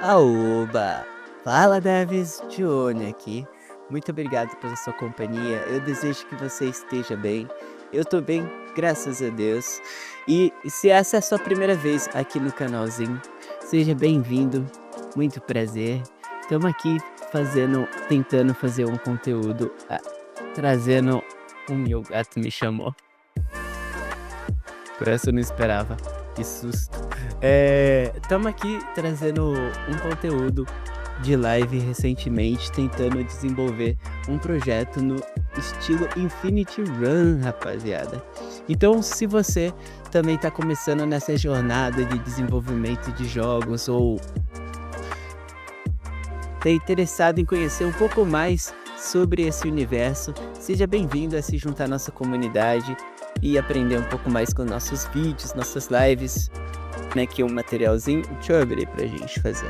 Aoba! Fala, Davis Johnny aqui. Muito obrigado pela sua companhia. Eu desejo que você esteja bem. Eu tô bem, graças a Deus. E se essa é a sua primeira vez aqui no canalzinho, seja bem-vindo. Muito prazer. Estamos aqui tentando fazer um conteúdo, trazendo. O meu gato me chamou. Por essa eu não esperava. Que susto. Estamos aqui trazendo um conteúdo de live recentemente, tentando desenvolver um projeto no estilo Infinity Run, rapaziada. Então, se você também está começando nessa jornada de desenvolvimento de jogos ou está interessado em conhecer um pouco mais sobre esse universo, seja bem-vindo a se juntar à nossa comunidade e aprender um pouco mais com nossos vídeos, nossas lives, né? Aqui um materialzinho. Deixa eu abrir pra gente fazer.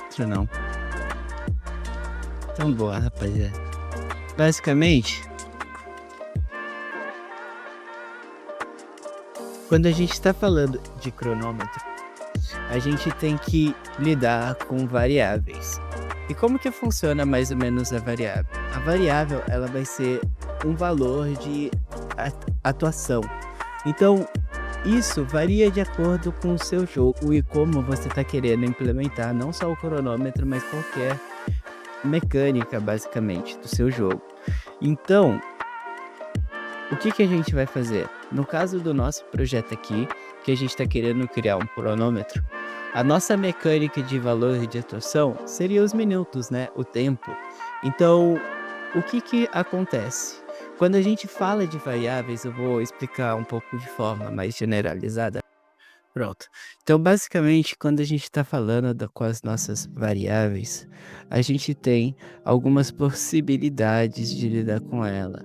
Outro não. Então, boa, rapaziada. Basicamente, quando a gente está falando de cronômetro, a gente tem que lidar com variáveis. E como que funciona mais ou menos a variável? A variável, ela vai ser um valor de atuação. Então, isso varia de acordo com o seu jogo e como você está querendo implementar não só o cronômetro, mas qualquer mecânica, basicamente, do seu jogo. Então, o que a gente vai fazer? No caso do nosso projeto aqui, que a gente está querendo criar um cronômetro, a nossa mecânica de valor de atuação seria os minutos, né? O tempo. Então, o que acontece? Quando a gente fala de variáveis, eu vou explicar um pouco de forma mais generalizada. Pronto. Então, basicamente, quando a gente está falando com as nossas variáveis, a gente tem algumas possibilidades de lidar com ela.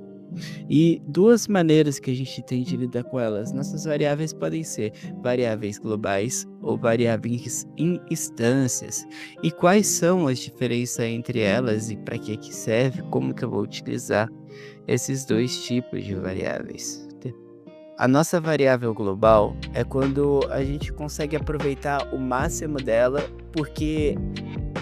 E duas maneiras que a gente tem de lidar com elas. Nossas variáveis podem ser variáveis globais ou variáveis em instâncias. E quais são as diferenças entre elas e para que serve? Como que eu vou utilizar esses dois tipos de variáveis? A nossa variável global é quando a gente consegue aproveitar o máximo dela, porque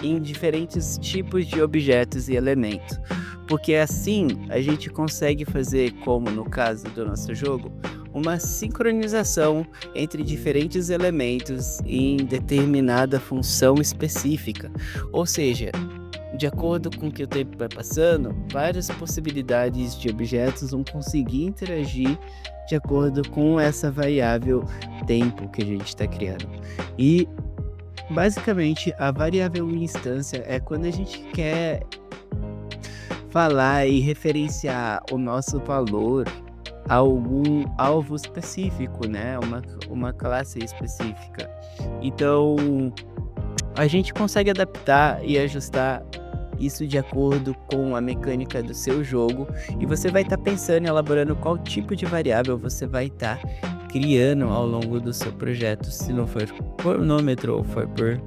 em diferentes tipos de objetos e elementos. Porque assim a gente consegue fazer, como no caso do nosso jogo, uma sincronização entre diferentes elementos em determinada função específica. Ou seja, de acordo com que o tempo vai passando, várias possibilidades de objetos vão conseguir interagir de acordo com essa variável tempo que a gente está criando. E basicamente a variável instância é quando a gente quer falar e referenciar o nosso valor a algum alvo específico, né? Uma classe específica. Então, a gente consegue adaptar e ajustar isso de acordo com a mecânica do seu jogo, e você vai estar pensando e elaborando qual tipo de variável você vai estar criando ao longo do seu projeto, se não for por cronômetro ou for por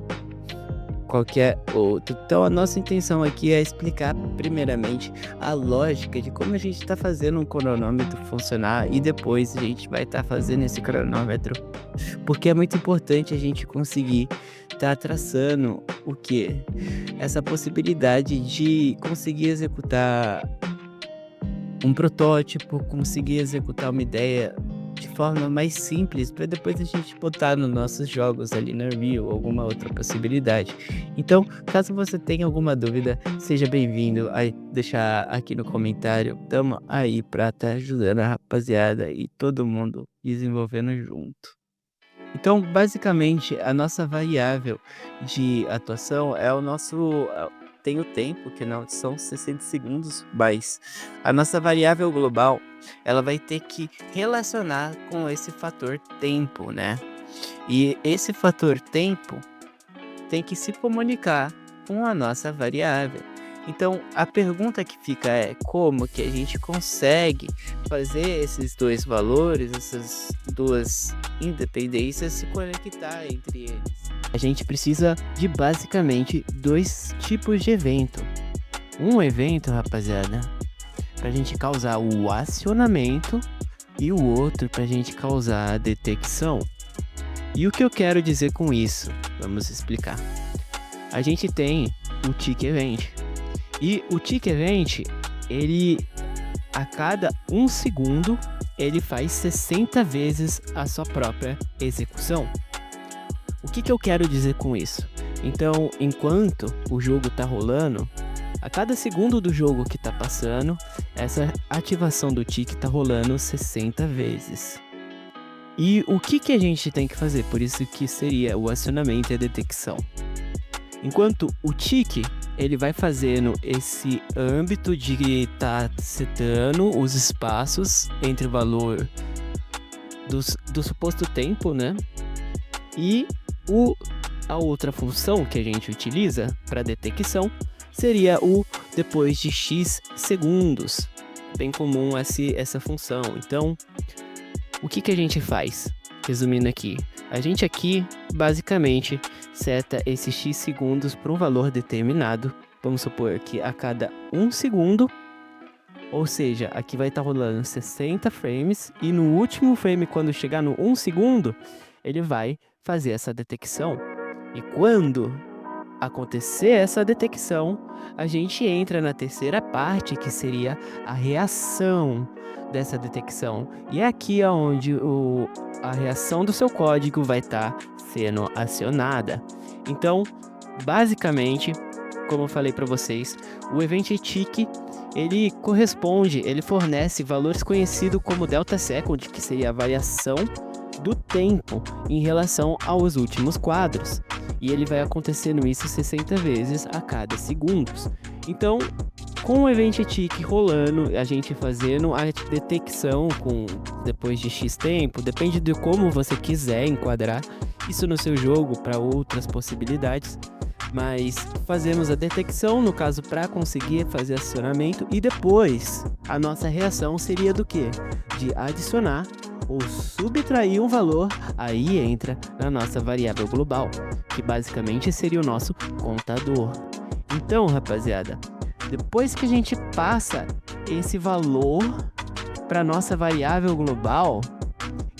qualquer outro. Então a nossa intenção aqui é explicar primeiramente a lógica de como a gente está fazendo um cronômetro funcionar, e depois a gente vai estar fazendo esse cronômetro, porque é muito importante a gente conseguir estar traçando o que? Essa possibilidade de conseguir executar um protótipo, conseguir executar uma ideia de forma mais simples, para depois a gente botar nos nossos jogos ali na Unreal ou alguma outra possibilidade. Então, caso você tenha alguma dúvida, seja bem-vindo a deixar aqui no comentário. Tamo aí para estar ajudando a rapaziada e todo mundo desenvolvendo junto. Então, basicamente, a nossa variável de atuação é o nosso. Tem o tempo, que não são 60 segundos, mas a nossa variável global, ela vai ter que relacionar com esse fator tempo, né? E esse fator tempo tem que se comunicar com a nossa variável. Então, a pergunta que fica é como que a gente consegue fazer esses dois valores, essas duas independências se conectar entre eles. A gente precisa de basicamente dois tipos de evento. Um evento, rapaziada, para a gente causar o acionamento e o outro para a gente causar a detecção. E o que eu quero dizer com isso? Vamos explicar. A gente tem o Tick Event. E o Tick Event, ele a cada 1 segundo, ele faz 60 vezes a sua própria execução. O que eu quero dizer com isso? Então, enquanto o jogo está rolando, a cada segundo do jogo que está passando, essa ativação do Tick está rolando 60 vezes. E o que a gente tem que fazer? Por isso que seria o acionamento e a detecção. Enquanto o Tick, ele vai fazendo esse âmbito de estar setando os espaços entre o valor do suposto tempo, né? E a outra função que a gente utiliza para detecção seria o depois de X segundos. Bem comum essa função. Então, o que a gente faz? Resumindo aqui, a gente aqui basicamente seta esses X segundos para um valor determinado. Vamos supor que a cada 1 segundo, ou seja, aqui vai estar rolando 60 frames e no último frame, quando chegar no 1 segundo, ele vai fazer essa detecção. E quando acontecer essa detecção, a gente entra na terceira parte, que seria a reação dessa detecção. E é aqui onde a reação do seu código vai estar sendo acionada. Então, basicamente, como eu falei para vocês, o Event Tick, ele fornece valores conhecidos como delta second, que seria a variação do tempo em relação aos últimos quadros. E ele vai acontecendo isso 60 vezes a cada segundos. Então, com o Event Tick rolando, a gente fazendo a detecção depois de X tempo, depende de como você quiser enquadrar isso no seu jogo para outras possibilidades. Mas fazemos a detecção, no caso, para conseguir fazer acionamento. E depois, a nossa reação seria do quê? De adicionar ou subtrair um valor, aí entra na nossa variável global, que basicamente seria o nosso contador. Então, rapaziada, depois que a gente passa esse valor para nossa variável global,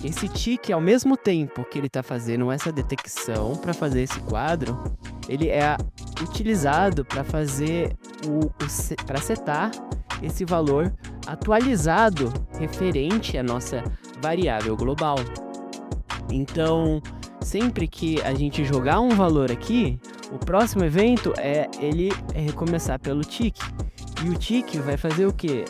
esse Tick, ao mesmo tempo que ele está fazendo essa detecção para fazer esse quadro, ele é utilizado para fazer para setar esse valor atualizado referente à nossa variável global. Então, sempre que a gente jogar um valor aqui, o próximo evento ele recomeçar pelo Tick. E o Tick vai fazer o quê?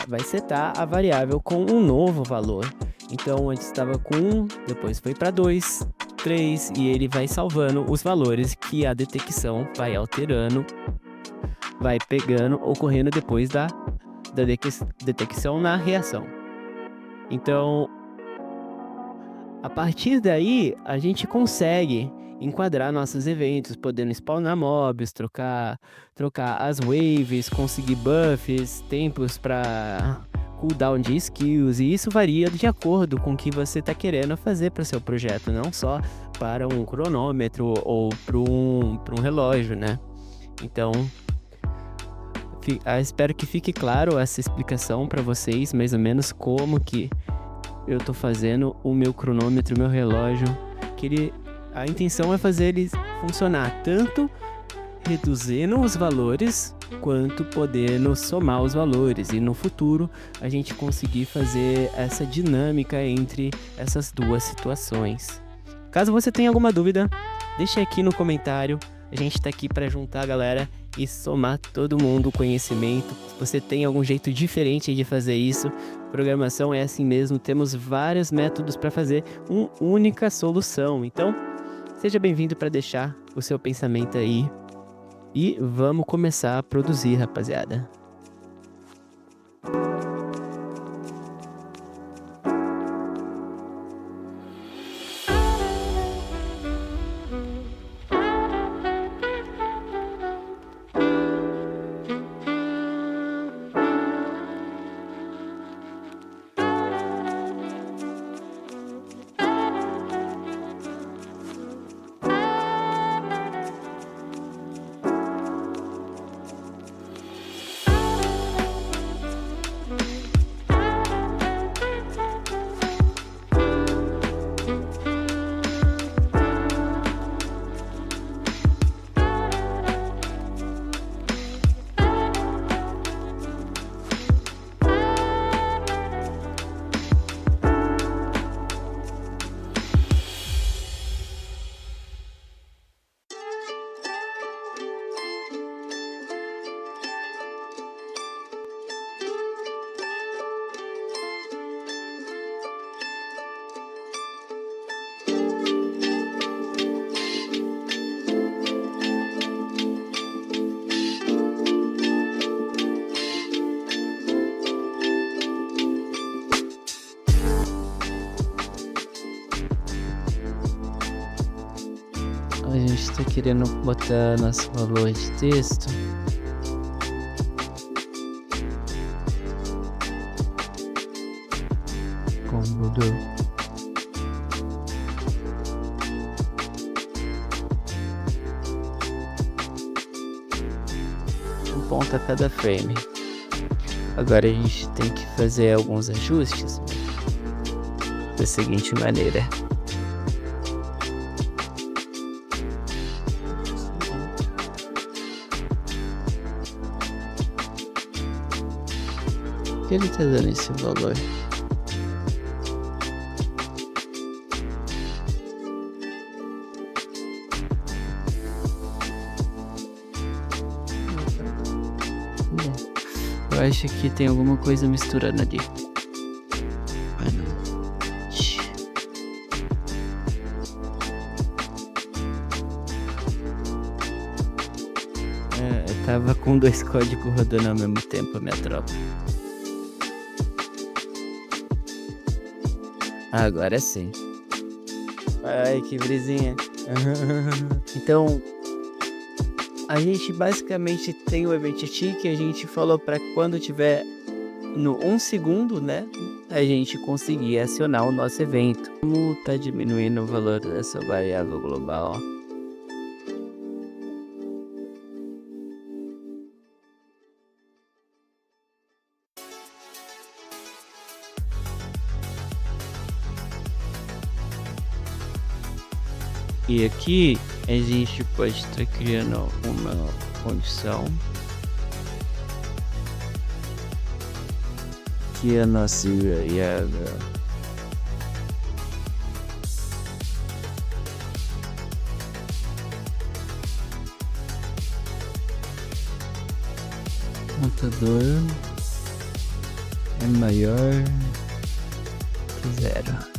Vai setar a variável com um novo valor. Então, antes estava com 1, depois foi para 2, 3, e ele vai salvando os valores que a detecção vai alterando, vai pegando, ocorrendo depois da detecção na reação. Então, a partir daí, a gente consegue enquadrar nossos eventos, podendo spawnar mobs, trocar as waves, conseguir buffs, tempos para cooldown de skills, e isso varia de acordo com o que você está querendo fazer para o seu projeto, não só para um cronômetro ou para um relógio, né? Então, espero que fique claro essa explicação para vocês, mais ou menos como que eu tô fazendo o meu cronômetro, o meu relógio, que a intenção é fazer ele funcionar tanto reduzindo os valores, quanto podendo somar os valores, e no futuro a gente conseguir fazer essa dinâmica entre essas duas situações. Caso você tenha alguma dúvida, deixa aqui no comentário, a gente tá aqui para juntar a galera e somar todo mundo o conhecimento. Se você tem algum jeito diferente de fazer isso, programação é assim mesmo, temos vários métodos para fazer uma única solução. Então, seja bem-vindo para deixar o seu pensamento aí e vamos começar a produzir, rapaziada. gente tá querendo botar nosso valor de texto. Como mudou? Um ponto a cada frame. Agora a gente tem que fazer alguns ajustes da seguinte maneira. Por que ele tá dando esse valor? Eu acho que tem alguma coisa misturando ali. Ah, não. Eu tava com 2 códigos rodando ao mesmo tempo, minha tropa. Agora sim. Ai, que brisinha. Então, a gente basicamente tem o event que a gente falou para quando tiver no 1 segundo, né? A gente conseguir acionar o nosso evento. Como tá diminuindo o valor dessa variável global? E aqui a gente pode estar criando uma condição que a nossa variável contador é maior que 0.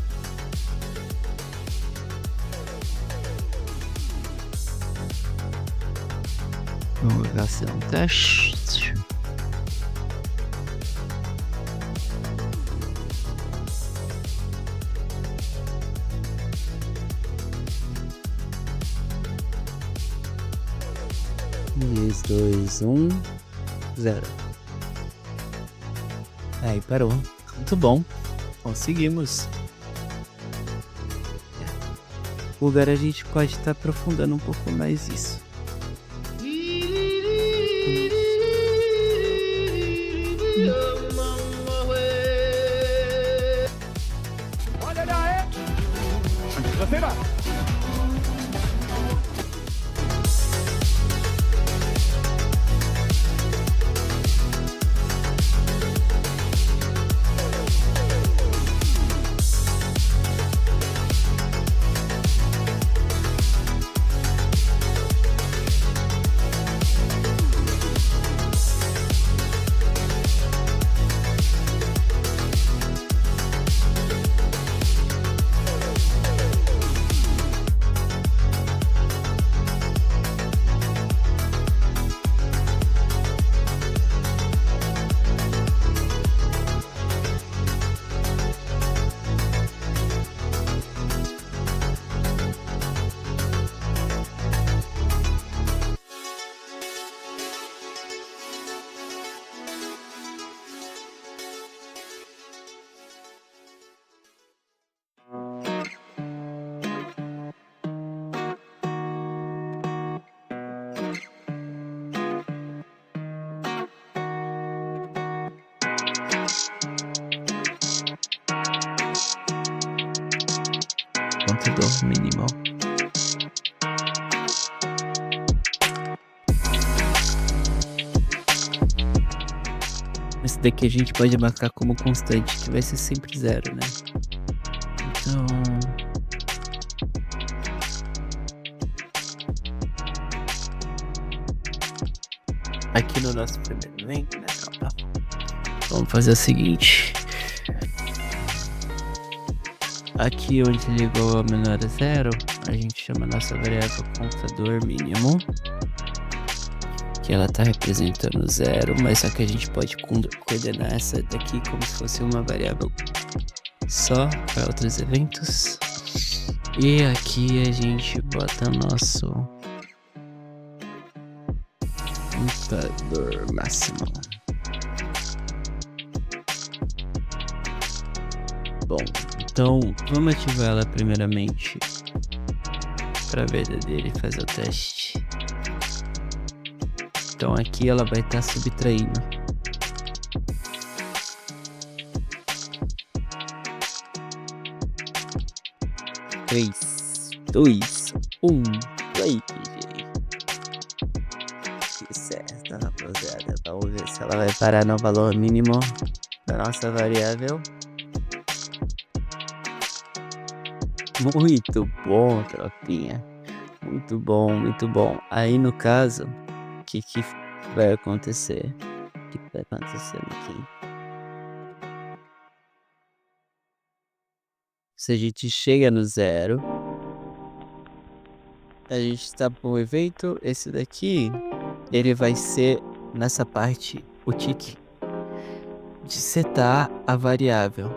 Vamos fazer um teste. Três, 2, 1, 0. Aí parou. Muito bom. Conseguimos. Agora a gente pode estar aprofundando um pouco mais isso. Contador mínimo. Esse daqui a gente pode marcar como constante, que vai ser sempre 0, né? Então... aqui no nosso primeiro evento, né? Vamos fazer o seguinte. Aqui onde ele é igual a menor a 0, a gente chama a nossa variável contador mínimo, que ela tá representando 0, mas só que a gente pode coordenar essa daqui como se fosse uma variável só para outros eventos. E aqui a gente bota nosso computador máximo. Bom, então vamos ativar ela primeiramente para verdadeira e fazer o teste. Então aqui ela vai estar subtraindo. Três, dois, play, DJ. Certo, rapaziada. Vamos ver se ela vai parar no valor mínimo da nossa variável. Muito bom, tropinha. Muito bom, muito bom. Aí no caso, o que vai acontecer? O que vai acontecer aqui? Se a gente chega no zero, a gente está com o evento. Esse daqui, ele vai ser nessa parte, o tick de setar a variável.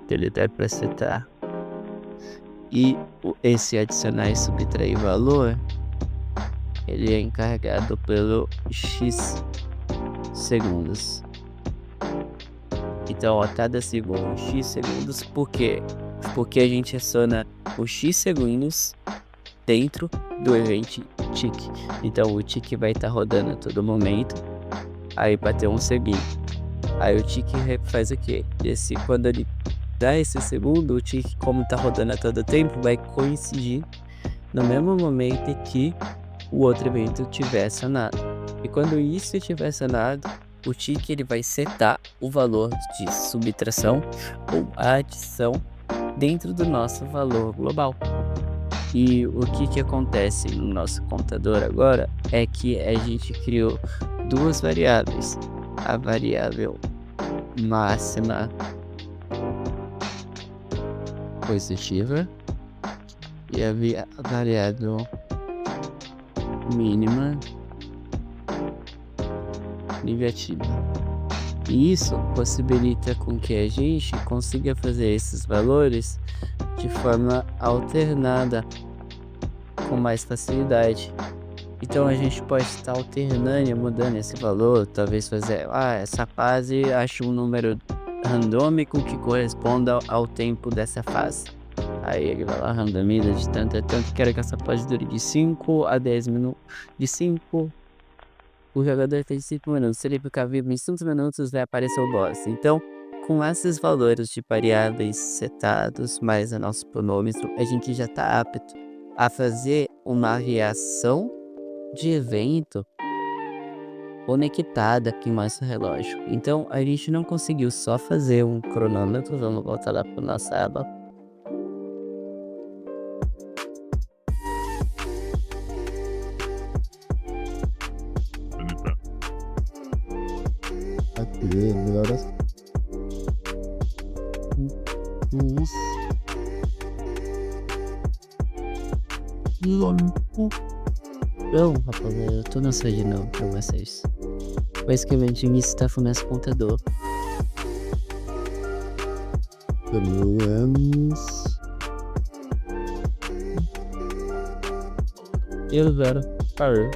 Ele dá para setar. E esse adicionar e subtrair valor, ele é encarregado pelo X segundos. Então a cada segundo, X segundos, por quê? Porque a gente aciona o X segundos dentro do event tick. Então o tick vai estar rodando a todo momento, aí bateu um segundo. Aí o tick faz o quê? Quando ele dá esse segundo, o tick, como tá rodando a todo tempo, vai coincidir no mesmo momento que o outro evento tiver acionado. E quando isso tiver acionado, o tick ele vai setar o valor de subtração ou adição dentro do nosso valor global. E o que acontece no nosso computador agora é que a gente criou duas variáveis. A variável máxima positiva e a variável mínima negativa. E isso possibilita com que a gente consiga fazer esses valores de forma alternada com mais facilidade. Então a gente pode estar alternando e mudando esse valor, talvez fazer, essa fase acha um número randômico que corresponda ao tempo dessa fase. Aí ele vai lá, randomiza de tanto a tanto, quero que essa fase dure de 5 a 10 minutos. De 5, o jogador tem 5 minutos, se ele ficar vivo em 5 minutos vai aparecer o boss. Então, com esses valores de variáveis setados, mais o nosso cronômetro, a gente já está apto a fazer uma reação de evento conectada aqui em nosso relógio. Então a gente não conseguiu só fazer um cronômetro. Vamos voltar lá para nossa aba. Aqui, melhoras. Não, rapaziada, eu tô lançando de novo pra vocês. Basicamente, isso tá no nosso computador. Pelo menos. E agora, parou.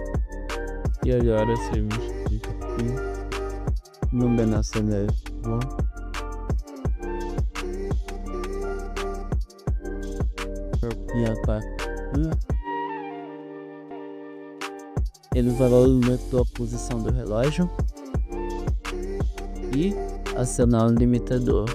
E agora você me explica aqui. Não é nossa neve, bom? E a pá. Ele vai aumentar a posição do relógio e acionar o limitador.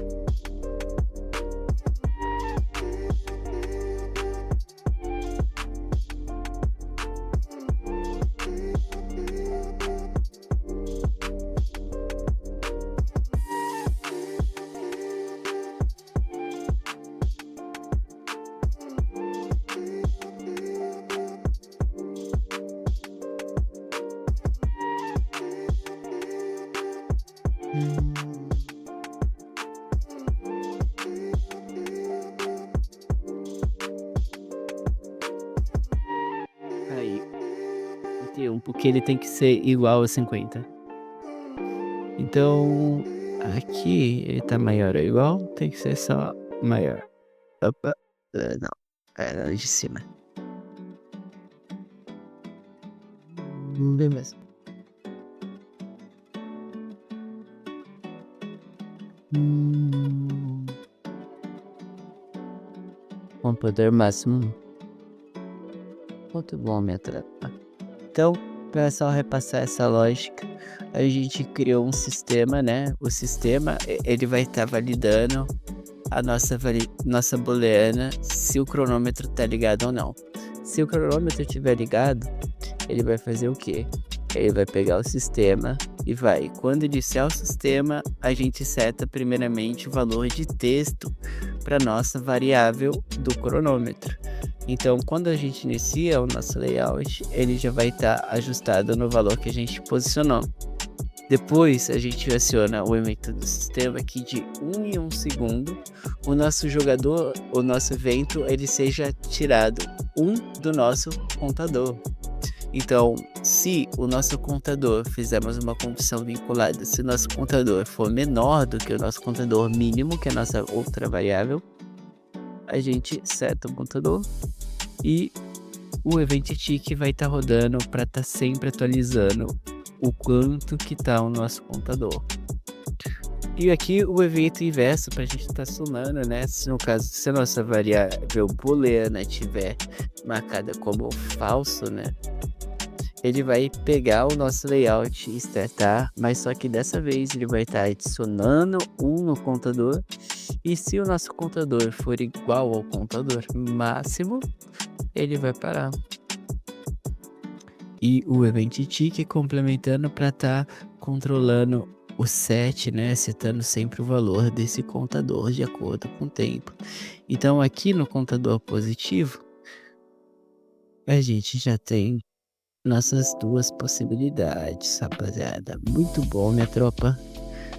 Aí, porque ele tem que ser igual a 50. Então, aqui ele tá maior ou igual, tem que ser só maior. Opa, não, era de cima. Bem mesmo. Com poder máximo. Muito bom, minha tropa. Então, para só repassar essa lógica, a gente criou um sistema, né? O sistema, ele vai estar validando a nossa booleana se o cronômetro tá ligado ou não. Se o cronômetro estiver ligado, ele vai fazer o quê? Ele vai pegar o sistema e vai. Quando iniciar o sistema, a gente seta primeiramente o valor de texto para nossa variável do cronômetro. Então, quando a gente inicia o nosso layout, ele já vai estar ajustado no valor que a gente posicionou. Depois a gente aciona o evento do sistema que de 1 em 1 segundo o nosso jogador, o nosso evento, ele seja tirado 1 do nosso contador. Então, se o nosso contador, fizermos uma condição vinculada, se o nosso contador for menor do que o nosso contador mínimo, que é a nossa outra variável, a gente seta o contador e o event tick vai estar rodando para estar sempre atualizando o quanto que tá o nosso contador. E aqui o evento inverso para a gente estar somando, né? Se no caso, se a nossa variável booleana tiver marcada como falso, né? Ele vai pegar o nosso layout e startar, mas só que dessa vez ele vai estar adicionando 1 no contador. E se o nosso contador for igual ao contador máximo, ele vai parar. E o event tick complementando para estar controlando o set, né? Setando sempre o valor desse contador de acordo com o tempo. Então aqui no contador positivo, a gente já tem nossas duas possibilidades, rapaziada. Muito bom, minha tropa.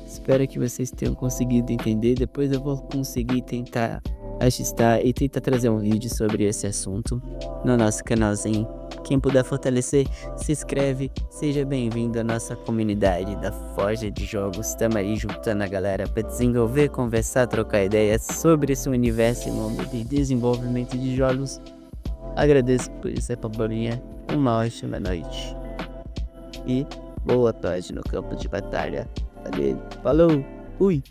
Espero que vocês tenham conseguido entender. Depois eu vou conseguir tentar ajustar e tentar trazer um vídeo sobre esse assunto no nosso canalzinho. Quem puder fortalecer, se inscreve. Seja bem-vindo à nossa comunidade da Forja de Jogos. Estamos aí juntando a galera para desenvolver, conversar, trocar ideias sobre esse universo e mundo de desenvolvimento de jogos. Agradeço por isso, Pabolinha. Uma ótima noite e boa tarde no campo de batalha. Valeu, falou, fui!